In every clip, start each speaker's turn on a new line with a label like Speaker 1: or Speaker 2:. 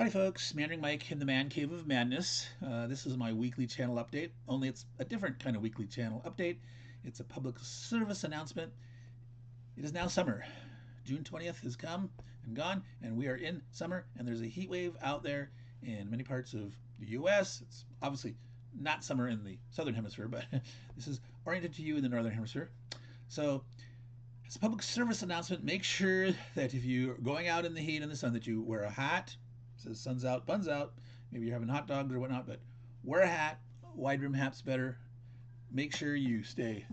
Speaker 1: Howdy folks, Meandering Mike in the Man Cave of Madness. This is my weekly channel update, only it's a different kind of weekly channel update. It's a public service announcement. It is now summer. June 20th has come and gone, and we are in summer, and there's a heat wave out there in many parts of the US. It's obviously not summer in the southern hemisphere, but this is oriented to you in the northern hemisphere. So as a public service announcement, make sure that if you're going out in the heat and the sun that you wear a hat. It says sun's out, buns out. Maybe you're having hot dogs or whatnot, but wear a hat. Wide rim hat's better. Make sure you stay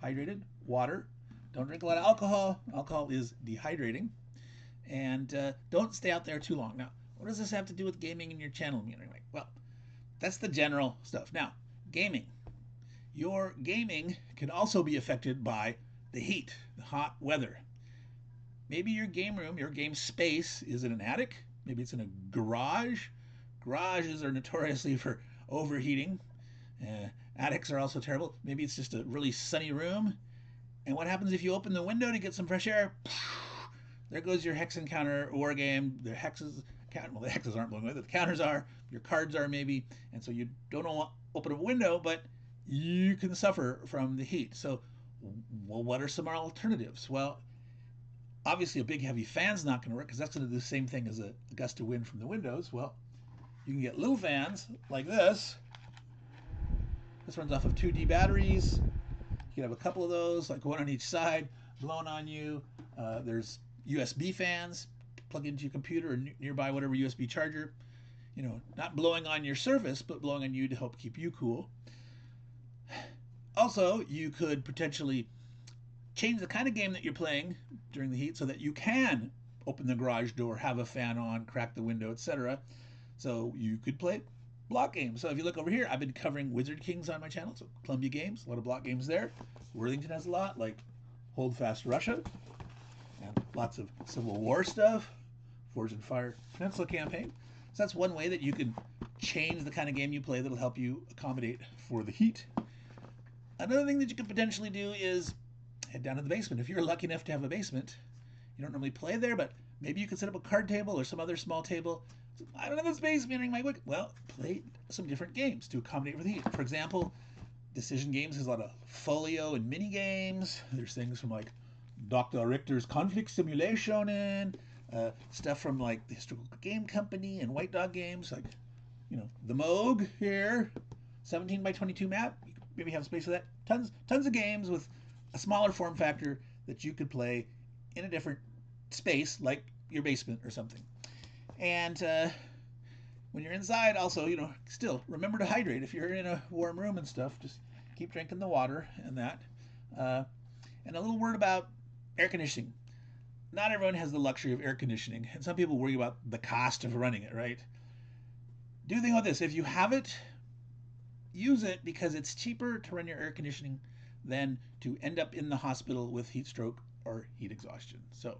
Speaker 1: hydrated. Water. Don't drink a lot of alcohol. Alcohol is dehydrating. And don't stay out there too long. Now, what does this have to do with gaming in your channel? Well, that's the general stuff. Now, gaming. Your gaming can also be affected by the heat, the hot weather. Maybe your game room, your game space is in an attic. Maybe it's in a garage. Garages are notoriously for overheating. Attics are also terrible. Maybe it's just a really sunny room. And what happens if you open the window to get some fresh air? There goes your hex encounter war game. The hexes aren't blowing away. The counters are. Your cards are maybe. And so you don't want to open a window, but you can suffer from the heat. So, well, what are some alternatives? Well, obviously a big heavy fan's not going to work because that's going to do the same thing as a gust of wind from the windows. Well, you can get little fans like this. This runs off of 2D batteries. You can have a couple of those, like one on each side, blowing on you. There's USB fans, plug into your computer or nearby whatever USB charger. You know, not blowing on your surface, but blowing on you to help keep you cool. Also, you could potentially change the kind of game that you're playing during the heat so that you can open the garage door, have a fan on, crack the window, etc. So you could play block games. So if you look over here, I've been covering Wizard Kings on my channel, so Columbia Games, a lot of block games there. Worthington has a lot, like Hold Fast Russia, and lots of Civil War stuff, Forge and Fire Peninsula Campaign. So that's one way that you can change the kind of game you play that'll help you accommodate for the heat. Another thing that you could potentially do is head down to the basement. If you're lucky enough to have a basement, you don't normally play there, but maybe you could set up a card table or some other small table. I don't have the space, Meandering Mike. Well, play some different games to accommodate for the heat. For example, Decision Games has a lot of folio and mini games. There's things from like Dr. Richter's Conflict Simulation and stuff from like the Historical Game Company and White Dog Games, like, you know, the Moog here, 17 by 22 map. You could maybe have space for that. Tons of games with a smaller form factor that you could play in a different space, like your basement or something. And when you're inside, also, you know, still remember to hydrate. If you're in a warm room and stuff, just keep drinking the water and that. And a little word about air conditioning. Not everyone has the luxury of air conditioning, and some people worry about the cost of running it, right? Do think about this. If you have it, use it, because it's cheaper to run your air conditioning than to end up in the hospital with heat stroke or heat exhaustion. So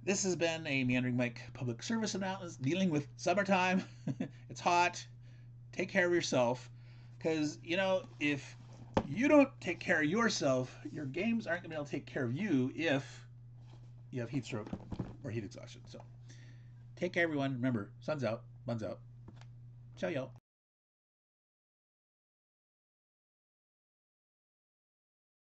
Speaker 1: this has been a Meandering Mike public service announcement dealing with summertime. It's hot. Take care of yourself, because, you know, if you don't take care of yourself, your games aren't going to be able to take care of you if you have heat stroke or heat exhaustion. So take care, everyone. Remember, sun's out, buns out. Ciao, y'all.